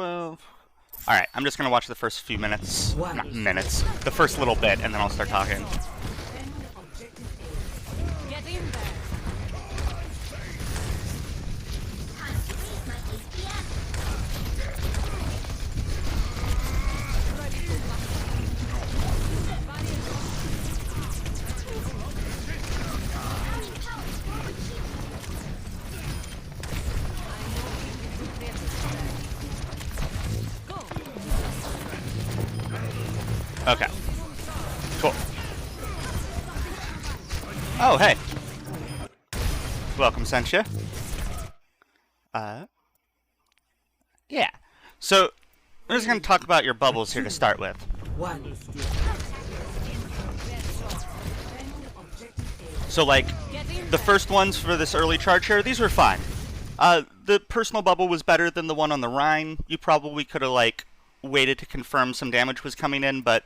12. Alright, I'm just gonna watch the first few minutes. Not minutes. The first little bit, and then I'll start talking. Get in there. Okay. Cool. Oh, hey. Welcome, Sentia. Yeah. So, we're just going to talk about your bubbles here to start with. So, like, the first ones for this early charge here, these were fine. The personal bubble was better than the one on the Rhine. You probably could have, like, waited to confirm some damage was coming in, but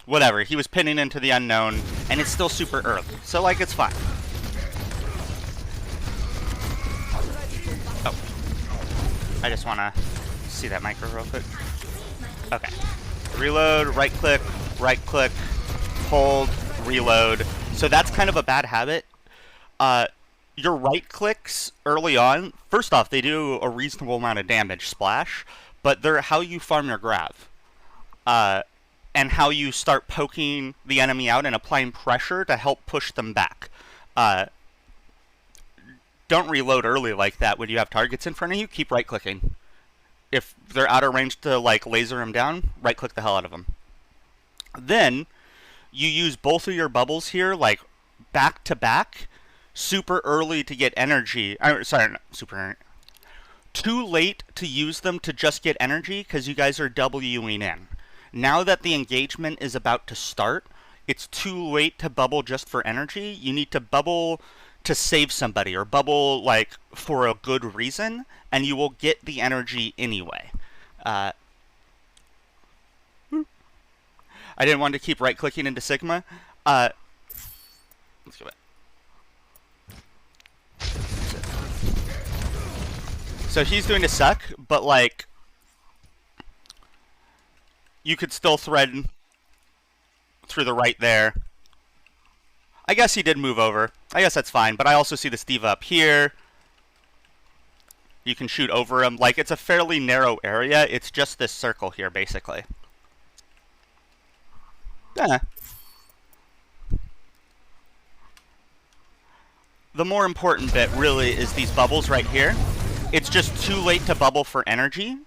whatever. He was pinning into the unknown, and it's still super early. So, like, it's fine. Oh. I just want to see that micro real quick. Okay. Reload, right-click, hold, reload. So that's kind of a bad habit. Your right-clicks early on, first off, they do a reasonable amount of damage, splash, but they're how you farm your grav. And how you start poking the enemy out and applying pressure to help push them back. Don't reload early like that when you have targets in front of you. Keep right-clicking. If they're out of range to, like, laser them down, right-click the hell out of them. Then, you use both of your bubbles here, like, back-to-back, super early to get energy. Sorry, not super early. Too late to use them to just get energy because you guys are Wing in. Now that the engagement is about to start, it's too late to bubble just for energy. You need to bubble to save somebody or bubble like for a good reason, and you will get the energy anyway. I didn't want to keep right-clicking into Sigma. Let's go back. So he's going to suck, but like you could still thread through the right there. I guess he did move over. I guess that's fine, but I also see the Steve up here. You can shoot over him. Like, it's a fairly narrow area. It's just this circle here, basically. Yeah. The more important bit, really, is these bubbles right here. It's just too late to bubble for energy.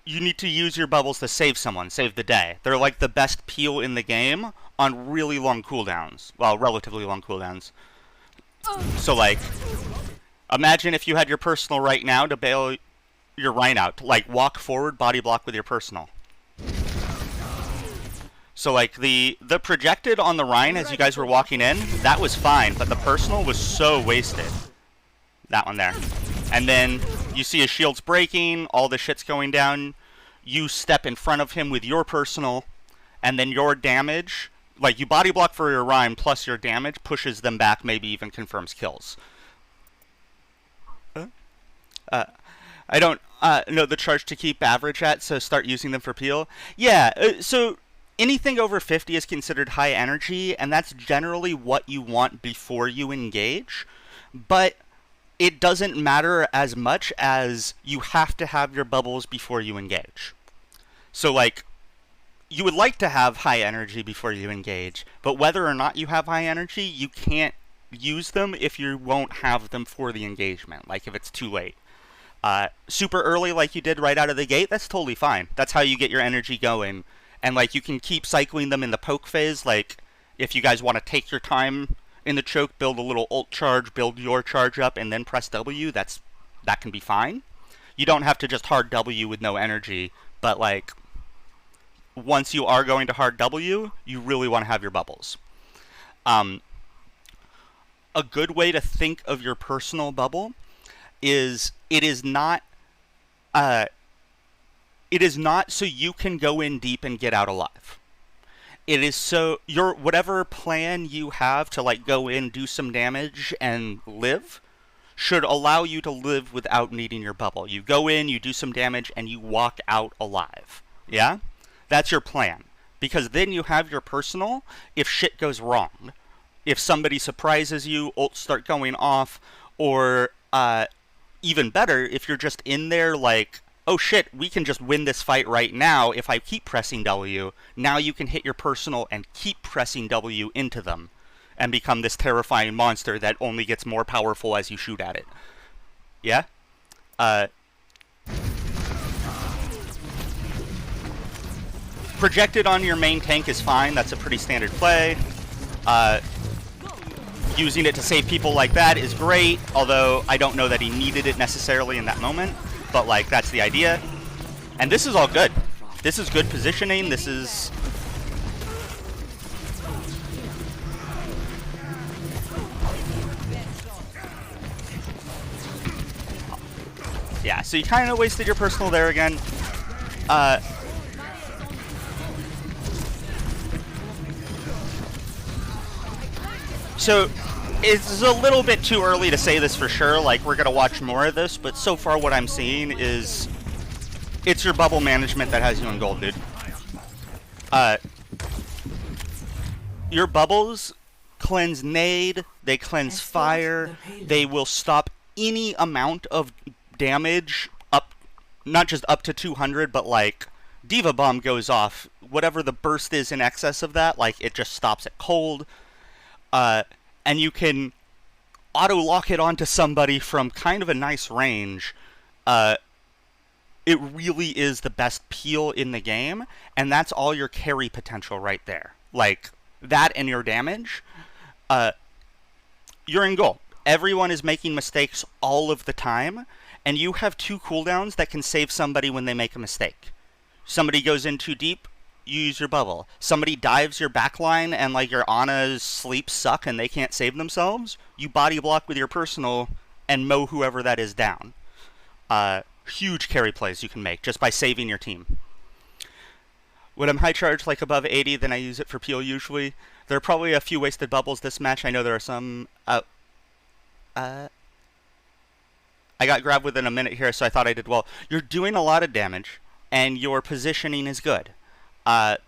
You need to use your bubbles to save someone, save the day. They're like the best peel in the game on really long cooldowns. Well, relatively long cooldowns. So, like, imagine if you had your personal right now to bail your Rhine out. Like, walk forward, body block with your personal. So, like, the projected on the Rhine as you guys were walking in, that was fine, but the personal was so wasted. That one there. And then you see his shield's breaking, all the shit's going down. You step in front of him with your personal, and then your damage, like you body block for your Rhyme plus your damage, pushes them back, maybe even confirms kills. I don't know the charge to keep average at, so start using them for peel. Yeah, so anything over 50 is considered high energy, and that's generally what you want before you engage. But it doesn't matter as much as you have to have your bubbles before you engage. So, like, you would like to have high energy before you engage, but whether or not you have high energy, you can't use them if you won't have them for the engagement, like if it's too late. Super early like you did right out of the gate, that's totally fine. That's how you get your energy going. And, like, you can keep cycling them in the poke phase, like, if you guys want to take your time in the choke, build a little ult charge, build your charge up, and then press W, that can be fine. You don't have to just hard W with no energy, but, like, once you are going to hard W, you really want to have your bubbles. A good way to think of your personal bubble is it is not so you can go in deep and get out alive. It is so whatever plan you have to, like, go in, do some damage, and live, should allow you to live without needing your bubble. You go in, you do some damage, and you walk out alive. Yeah? That's your plan. Because then you have your personal if shit goes wrong. If somebody surprises you, ults start going off, or even better, if you're just in there like, oh shit, we can just win this fight right now if I keep pressing W. Now you can hit your personal and keep pressing W into them and become this terrifying monster that only gets more powerful as you shoot at it. Yeah? Projected on your main tank is fine. That's a pretty standard play. Using it to save people like that is great, although I don't know that he needed it necessarily in that moment. But, like, that's the idea. And this is all good. This is good positioning. This is... Yeah, so you kind of wasted your personal there again. So, it's a little bit too early to say this for sure. Like, we're going to watch more of this, but so far what I'm seeing is it's your bubble management that has you in gold, dude. Your bubbles cleanse nade, they cleanse fire, they will stop any amount of damage up, not just up to 200, but like Diva Bomb goes off, whatever the burst is in excess of that, like it just stops it cold. And you can auto-lock it onto somebody from kind of a nice range. It really is the best peel in the game, and that's all your carry potential right there. Like, that and your damage, you're in goal. Everyone is making mistakes all of the time, and you have 2 cooldowns that can save somebody when they make a mistake. Somebody goes in too deep, you use your bubble. Somebody dives your backline and like your Ana's sleeps suck and they can't save themselves, you body block with your personal and mow whoever that is down. Huge carry plays you can make just by saving your team. When I'm high charged like above 80, then I use it for peel usually. There are probably a few wasted bubbles this match. I know there are some. I got grabbed within a minute here, so I thought I did well. You're doing a lot of damage and your positioning is good. But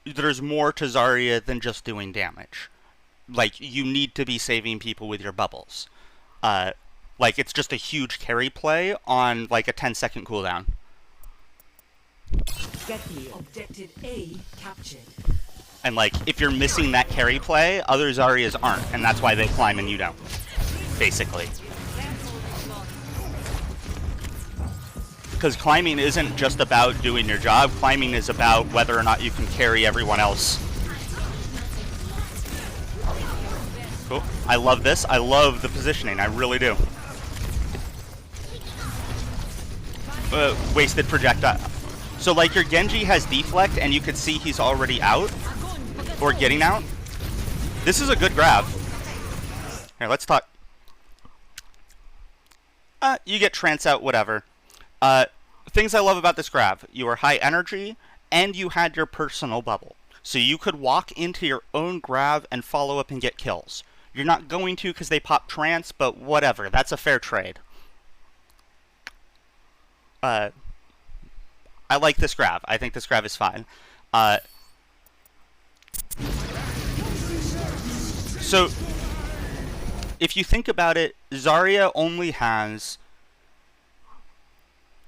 there's more to Zarya than just doing damage. Like, you need to be saving people with your bubbles. Like, it's just a huge carry play on, like, a 10-second cooldown. Get the objective A captured. And, like, if you're missing that carry play, other Zaryas aren't, and that's why they climb and you don't. Basically. Because climbing isn't just about doing your job. Climbing is about whether or not you can carry everyone else. Cool. I love this. I love the positioning. I really do. Wasted projectile. So, like, your Genji has deflect, and you can see he's already out. Or getting out. This is a good grab. Here, let's talk. You get trance out, whatever. Things I love about this grab. You are high energy, and you had your personal bubble. So you could walk into your own grab and follow up and get kills. You're not going to because they pop trance, but whatever. That's a fair trade. I like this grab. I think this grab is fine. So, if you think about it, Zarya only has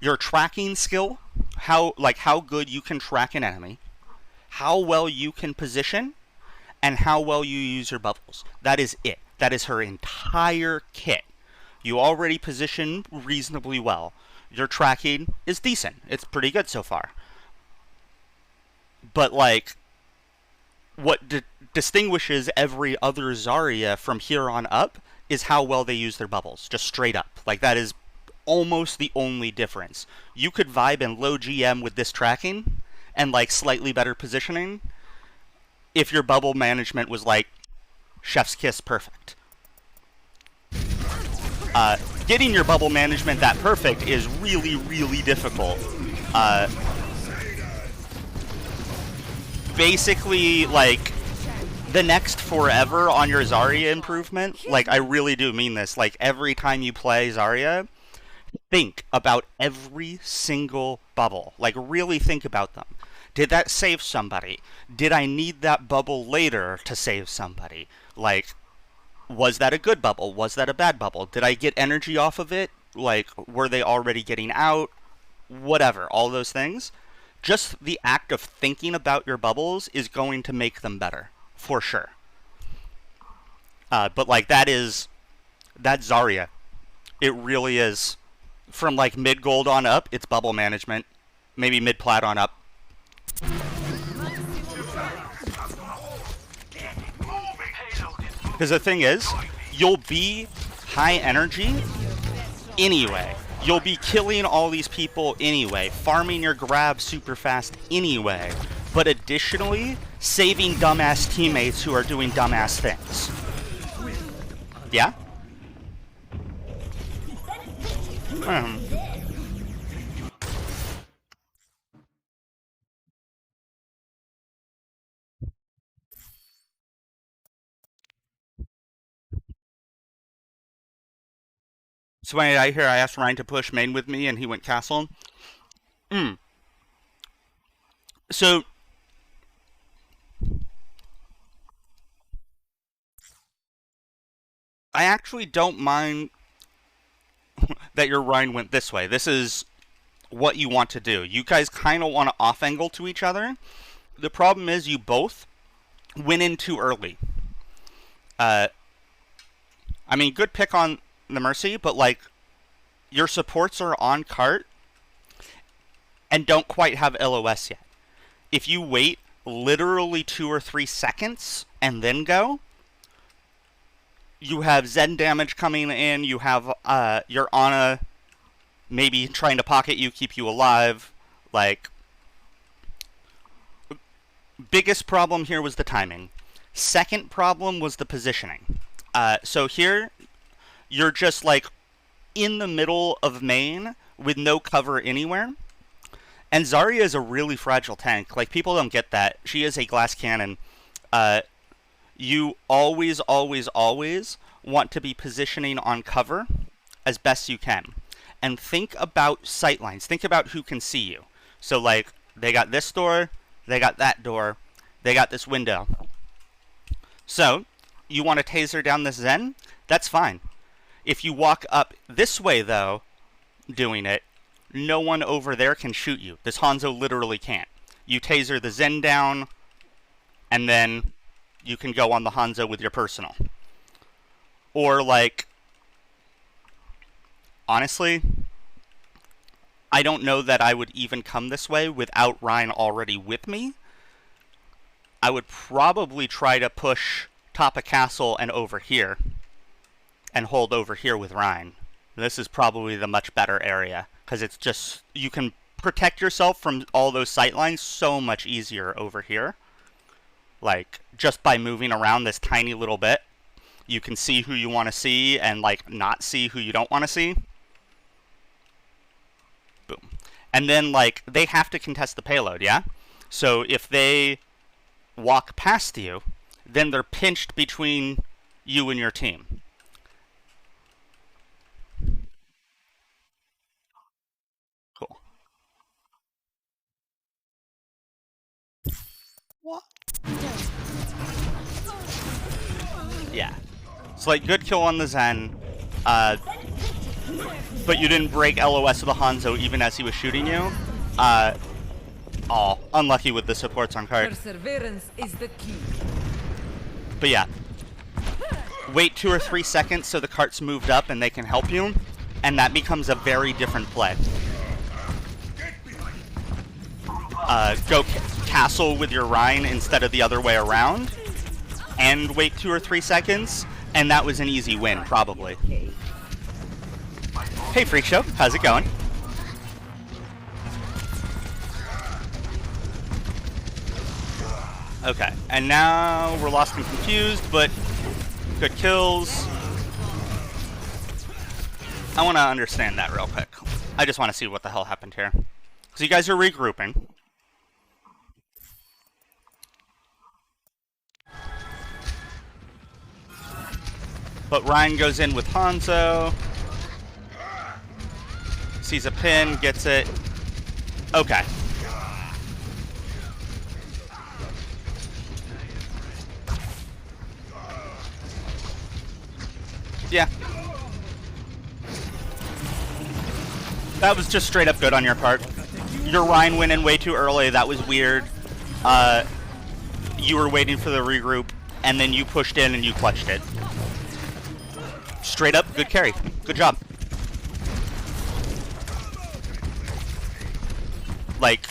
your tracking skill, how good you can track an enemy, how well you can position, and how well you use your bubbles. That is it. That is her entire kit. You already position reasonably well. Your tracking is decent. It's pretty good so far. But, like, what distinguishes every other Zarya from here on up is how well they use their bubbles. Just straight up. Like, that is almost the only difference. You could vibe in low GM with this tracking and, like, slightly better positioning if your bubble management was, like, chef's kiss perfect. Getting your bubble management that perfect is really, really difficult. Basically, like, the next forever on your Zarya improvement, like, I really do mean this, like, every time you play Zarya, think about every single bubble. Like, really think about them. Did that save somebody? Did I need that bubble later to save somebody? Like, was that a good bubble? Was that a bad bubble? Did I get energy off of it? Like, were they already getting out? Whatever, all those things. Just the act of thinking about your bubbles is going to make them better, for sure. But, like, that's Zarya. It really is. From, like, mid-gold on up, it's bubble management. Maybe mid-plat on up. Because the thing is, you'll be high energy anyway. You'll be killing all these people anyway, farming your grabs super fast anyway, but additionally, saving dumbass teammates who are doing dumbass things. Yeah? So when I asked Ryan to push main with me and he went castle. So I actually don't mind that your Ryan went this way. This is what you want to do. You guys kind of want to off angle to each other. The problem is you both went in too early. I mean, good pick on the Mercy, but like your supports are on cart and don't quite have LOS yet. If you wait literally 2 or 3 seconds and then go, you have Zen damage coming in, you have your Ana maybe trying to pocket you, keep you alive. Like, biggest problem here was the timing. Second problem was the positioning. So here, you're just like in the middle of main with no cover anywhere. And Zarya is a really fragile tank. Like, people don't get that. She is a glass cannon. You always, always, always want to be positioning on cover as best you can. And think about sightlines. Think about who can see you. So, like, they got this door, they got that door, they got this window. So, you want to taser down this Zen? That's fine. If you walk up this way, though, doing it, no one over there can shoot you. This Hanzo literally can't. You taser the Zen down, and then you can go on the Hanzo with your personal. Or, like, honestly, I don't know that I would even come this way without Ryan already with me. I would probably try to push top of castle and over here, and hold over here with Ryan. This is probably the much better area, because it's just, you can protect yourself from all those sightlines so much easier over here. Like, just by moving around this tiny little bit, you can see who you want to see and, like, not see who you don't want to see. Boom. And then, like, they have to contest the payload, yeah? So if they walk past you, then they're pinched between you and your team. Cool. What? Yeah. So, like, good kill on the Zen, but you didn't break LOS of the Hanzo even as he was shooting you. Unlucky with the supports on card. Perseverance is the key. But yeah. Wait 2 or 3 seconds so the cart's moved up and they can help you, and that becomes a very different play. Go castle with your Rhine instead of the other way around, and wait 2 or 3 seconds, and that was an easy win, probably. Hey Freak Show, how's it going? Okay, and now we're lost and confused, but good kills. I want to understand that real quick. I just want to see what the hell happened here. So you guys are regrouping. But Ryan goes in with Hanzo. Sees a pin, gets it. Okay. Yeah. That was just straight up good on your part. Your Ryan went in way too early. That was weird. You were waiting for the regroup, and then you pushed in and you clutched it. Straight up, good carry. Good job. Like,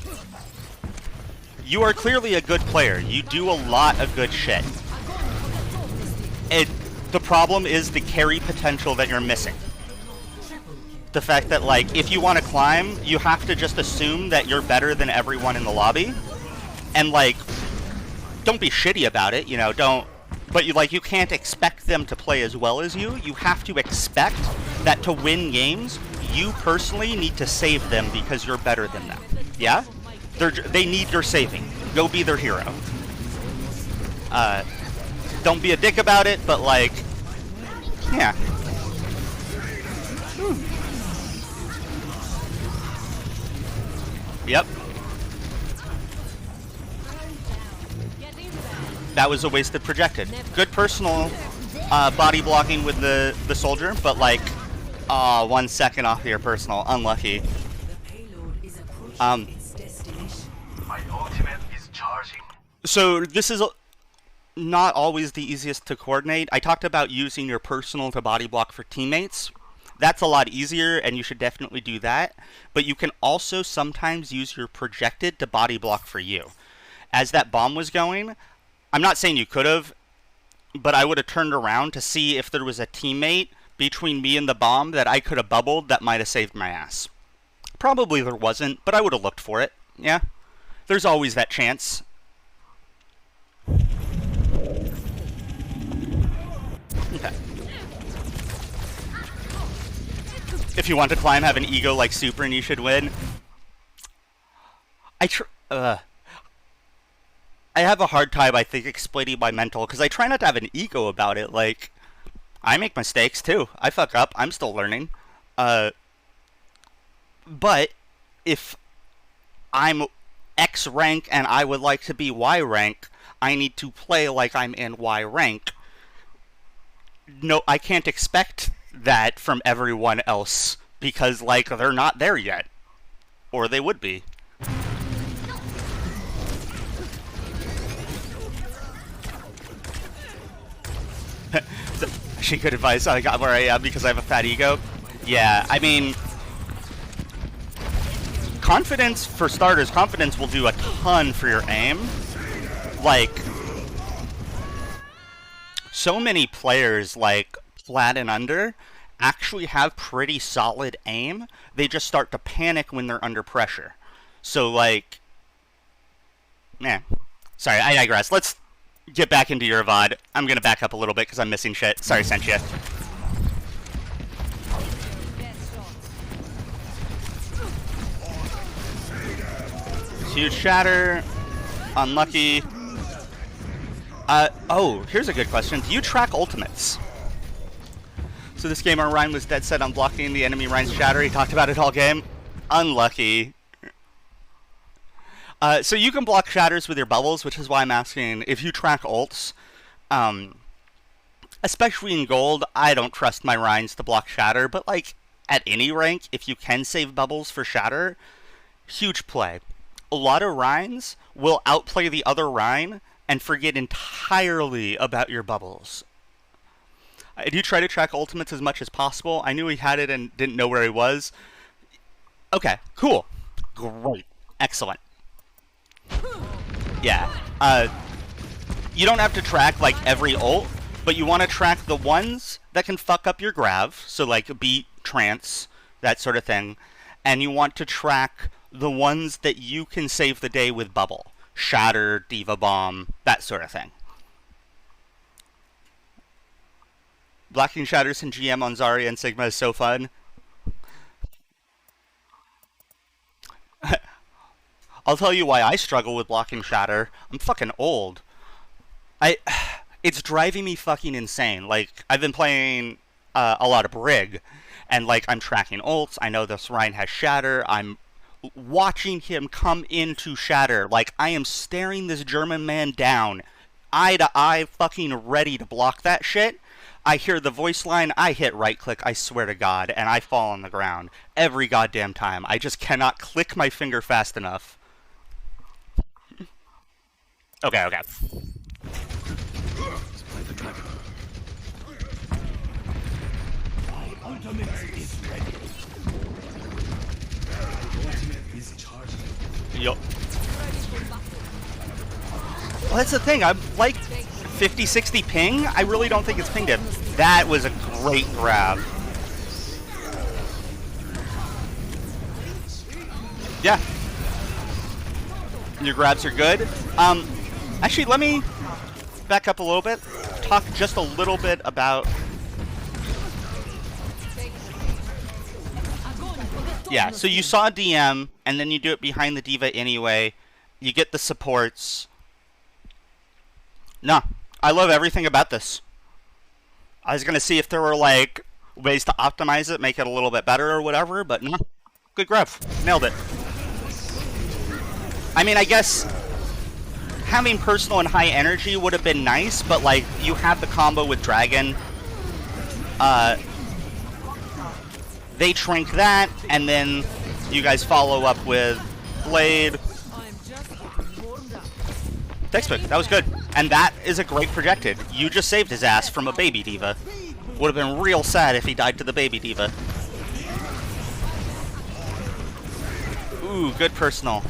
you are clearly a good player. You do a lot of good shit. The problem is the carry potential that you're missing. The fact that, like, if you want to climb, you have to just assume that you're better than everyone in the lobby. And, like, don't be shitty about it, you know, don't... But, you can't expect them to play as well as you. You have to expect that to win games, you personally need to save them because you're better than them. Yeah? They need your saving. Go be their hero. Don't be a dick about it, but, like... Yeah. Yep. That was a wasted projected. Good personal body blocking with the soldier, but like 1 second off your personal. Unlucky. My ultimate is charging. So this is not always the easiest to coordinate. I talked about using your personal to body block for teammates. That's a lot easier, and you should definitely do that. But you can also sometimes use your projected to body block for you. As that bomb was going, I'm not saying you could have, but I would have turned around to see if there was a teammate between me and the bomb that I could have bubbled that might have saved my ass. Probably there wasn't, but I would have looked for it. Yeah? There's always that chance. Okay. If you want to climb, have an ego like Super and you should win. I have a hard time, I think, explaining my mental, because I try not to have an ego about it. Like, I make mistakes, too. I fuck up. I'm still learning. But if I'm X rank and I would like to be Y rank, I need to play like I'm in Y rank. No, I can't expect that from everyone else, because, like, they're not there yet. Or they would be. She could advise I got where I am because I have a fat ego. Yeah, I mean, confidence, for starters, confidence will do a ton for your aim. Like, so many players, like, flat and under, actually have pretty solid aim. They just start to panic when they're under pressure. So, like, sorry, I digress. Let's get back into your VOD. I'm gonna back up a little bit because I'm missing shit. Sorry, Sentia. Huge shatter. Unlucky. Oh, here's a good question. Do you track ultimates? So this game, our Ryan was dead set on blocking the enemy Ryan's shatter. He talked about it all game. Unlucky. So you can block shatters with your bubbles, which is why I'm asking if you track ults. Especially in gold, I don't trust my Rhines to block shatter, but like at any rank, if you can save bubbles for shatter, huge play. A lot of Rhines will outplay the other Rhine and forget entirely about your bubbles. I do try to track ultimates as much as possible. I knew he had it and didn't know where he was. Okay, cool. Great. Excellent. Yeah. You don't have to track, like, every ult, but you want to track the ones that can fuck up your grav, so, like, beat, trance, that sort of thing. And you want to track the ones that you can save the day with bubble. Shatter, Diva Bomb, that sort of thing. Blocking shatters in GM on Zarya and Sigma is so fun. I'll tell you why I struggle with blocking shatter. I'm fucking old. It's driving me fucking insane. Like, I've been playing a lot of Brig, and like I'm tracking ults. I know this Ryan has Shatter. I'm watching him come into Shatter. Like, I am staring this German man down, eye to eye, fucking ready to block that shit. I hear the voice line, I hit right click, I swear to God, and I fall on the ground every goddamn time. I just cannot click my finger fast enough. Okay, okay. Ultimate is ready. Ultimate is charging. Yup. Well, that's the thing. I'm like 50, 60 ping. I really don't think it's pinged him. That was a great grab. Yeah. Your grabs are good. Actually, let me back up a little bit. Talk just a little bit about... Yeah, so you saw DM, and then you do it behind the D.Va anyway. You get the supports. No, I love everything about this. I was going to see if there were, like, ways to optimize it, make it a little bit better or whatever, but no. Good grab. Nailed it. I mean, I guess having personal and high energy would have been nice, but, like, you have the combo with Dragon. They shrink that, and then you guys follow up with Blade. Textbook, that was good. And that is a great projected. You just saved his ass from a baby D.Va. Would have been real sad if he died to the baby D.Va. Ooh, good personal.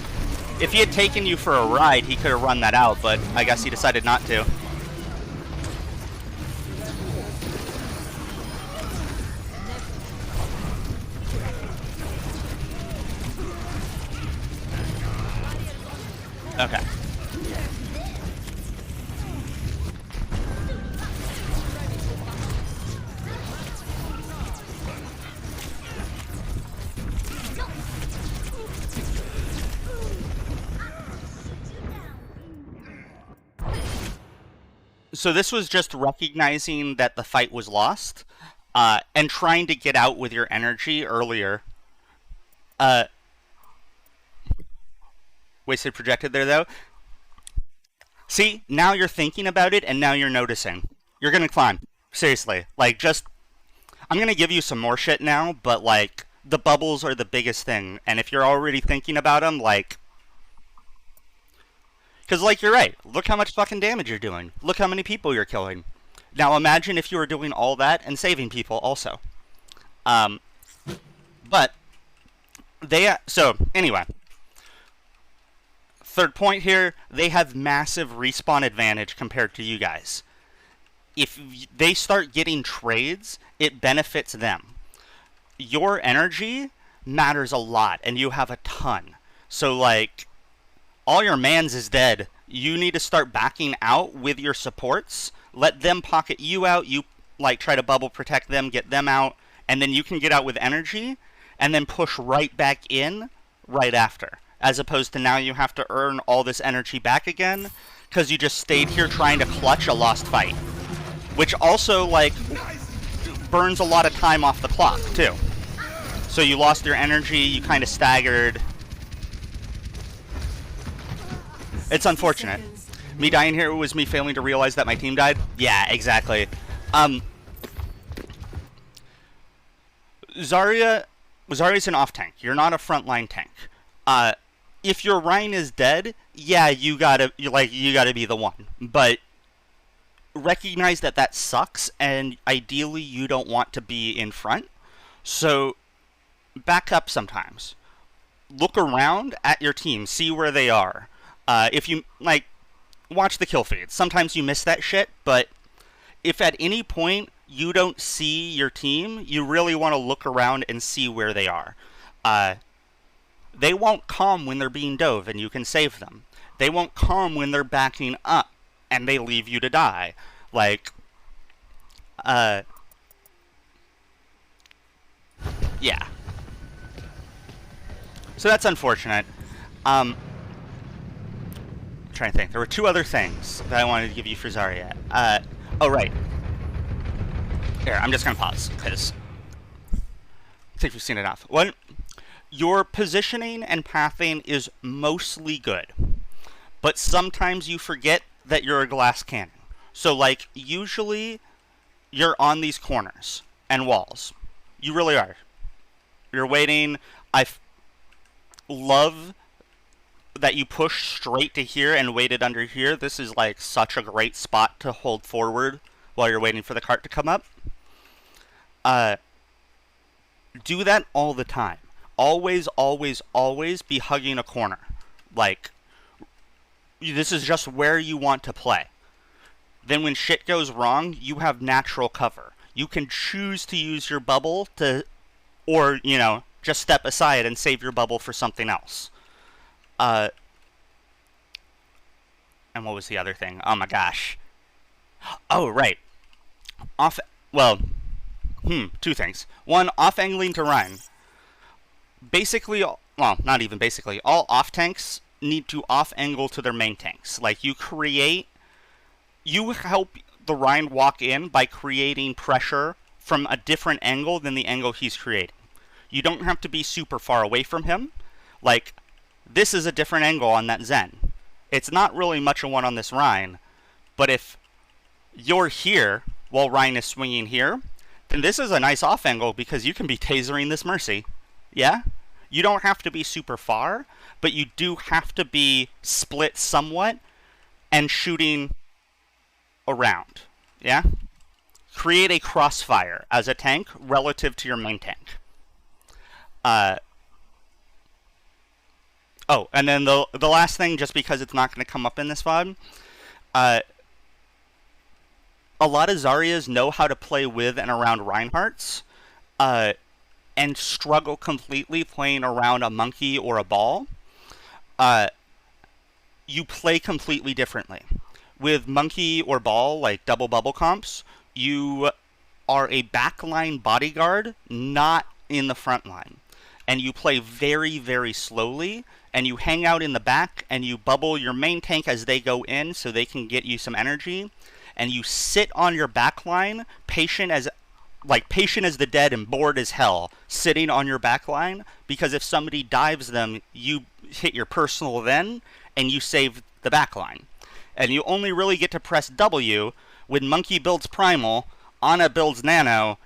If he had taken you for a ride, he could have run that out, but I guess he decided not to. Okay. So this was just recognizing that the fight was lost, and trying to get out with your energy earlier. Wasted projected there, though. See, now you're thinking about it, and now you're noticing. You're gonna climb. Seriously. Like, just... I'm gonna give you some more shit now, but, like, the bubbles are the biggest thing. And if you're already thinking about them, like... Because, like, you're right. Look how much fucking damage you're doing. Look how many people you're killing. Now, imagine if you were doing all that and saving people also. But... So, anyway... Third point here, they have massive respawn advantage compared to you guys. If they start getting trades, it benefits them. Your energy matters a lot, and you have a ton. So, like, all your mans is dead. You need to start backing out with your supports. Let them pocket you out. You, like, try to bubble protect them, get them out, and then you can get out with energy, and then push right back in right after. As opposed to now you have to earn all this energy back again because you just stayed here trying to clutch a lost fight. Which also, like, burns a lot of time off the clock, too. So you lost your energy, you kind of staggered. It's unfortunate. Me dying here was me failing to realize that my team died? Yeah, exactly. Zarya's an off-tank. You're not a frontline tank. If your Rhine is dead, yeah, you gotta be the one. But recognize that that sucks, and ideally you don't want to be in front. So back up sometimes. Look around at your team, see where they are. If you, like, watch the kill feeds. Sometimes you miss that shit, but if at any point you don't see your team, you really want to look around and see where they are. They won't come when they're being dove and you can save them. They won't come when they're backing up and they leave you to die. Like, yeah. So that's unfortunate. Trying trying to think. There were two other things that I wanted to give you for Zarya. Oh, right. Here, I'm just going to pause, because I think we've seen enough. One, your positioning and pathing is mostly good, but sometimes you forget that you're a glass cannon. So, like, usually you're on these corners and walls. You really are. You're waiting. Love that you push straight to here and waited under here. This is like such a great spot to hold forward while you're waiting for the cart to come up. Do that all the time. Always, always, always be hugging a corner. Like, this is just where you want to play. Then when shit goes wrong, you have natural cover. You can choose to use your bubble to, or, you know, just step aside and save your bubble for something else. And what was the other thing? Oh my gosh. Oh, right. Two things. One, off-angling to Rein. Basically, well, not even basically, all off-tanks need to off-angle to their main tanks. Like, you help the Rein walk in by creating pressure from a different angle than the angle he's creating. You don't have to be super far away from him. Like, this is a different angle on that Zen. It's not really much of one on this Rein, but if you're here while Rein is swinging here, then this is a nice off angle because you can be tasering this Mercy. Yeah? You don't have to be super far, but you do have to be split somewhat and shooting around. Yeah? Create a crossfire as a tank relative to your main tank. Oh, and then the last thing, just because it's not going to come up in this VOD, a lot of Zaryas know how to play with and around Reinhardt's, and struggle completely playing around a monkey or a ball. You play completely differently. With monkey or ball, like double bubble comps, you are a backline bodyguard, not in the front line. And you play very, very slowly, and you hang out in the back, and you bubble your main tank as they go in so they can get you some energy, and you sit on your back line, patient as the dead and bored as hell, sitting on your back line, because if somebody dives them, you hit your personal then, and you save the back line. And you only really get to press W when Monkey builds Primal, Ana builds Nano,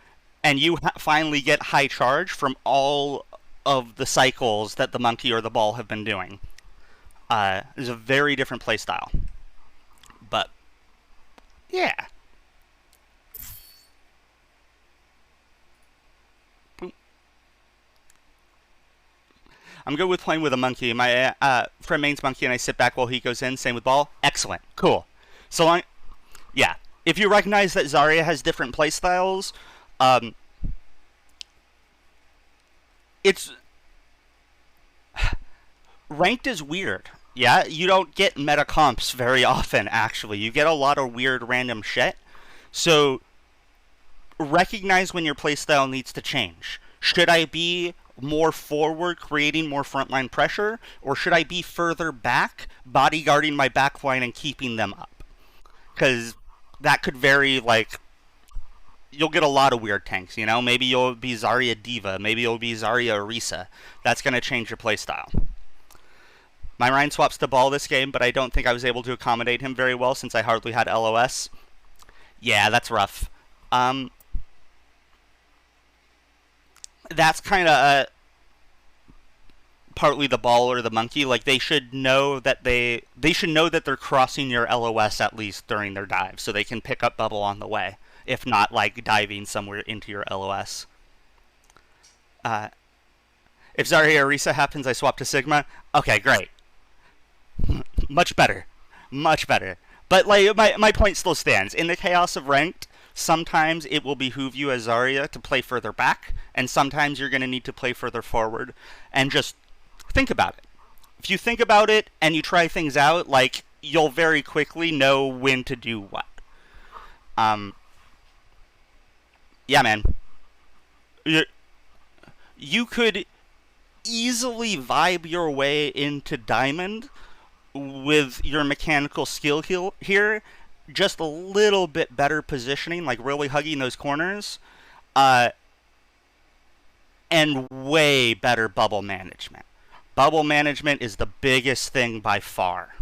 and you finally get high charge from all of the cycles that the Monkey or the Ball have been doing. It's a very different playstyle. But, yeah. I'm good with playing with a monkey. My friend mains monkey and I sit back while he goes in. Same with ball. Excellent. Cool. So long. Yeah. If you recognize that Zarya has different playstyles, it's ranked is weird. Yeah, you don't get meta comps very often, actually. You get a lot of weird random shit. So recognize when your playstyle needs to change. Should I be more forward, creating more frontline pressure, or should I be further back, bodyguarding my backline and keeping them up? Because that could vary, like, you'll get a lot of weird tanks, you know? Maybe you'll be Zarya Diva, maybe you'll be Zarya Orisa. That's going to change your playstyle. My Rein swaps to ball this game, but I don't think I was able to accommodate him very well since I hardly had LOS. Yeah, that's rough. That's kind of partly the ball or the monkey. Like, they should know that they should know that they're crossing your LOS at least during their dive, so they can pick up bubble on the way. If not, like, diving somewhere into your LOS. If Zarya Orisa happens, I swap to Sigma. Okay, great. Much better. Much better. But, like, my point still stands. In the chaos of ranked, sometimes it will behoove you as Zarya to play further back, and sometimes you're going to need to play further forward. And just think about it. If you think about it and you try things out, like, you'll very quickly know when to do what. Yeah, man. You could easily vibe your way into Diamond with your mechanical skill here, just a little bit better positioning, like really hugging those corners, uh, and way better bubble management. Bubble management is the biggest thing by far.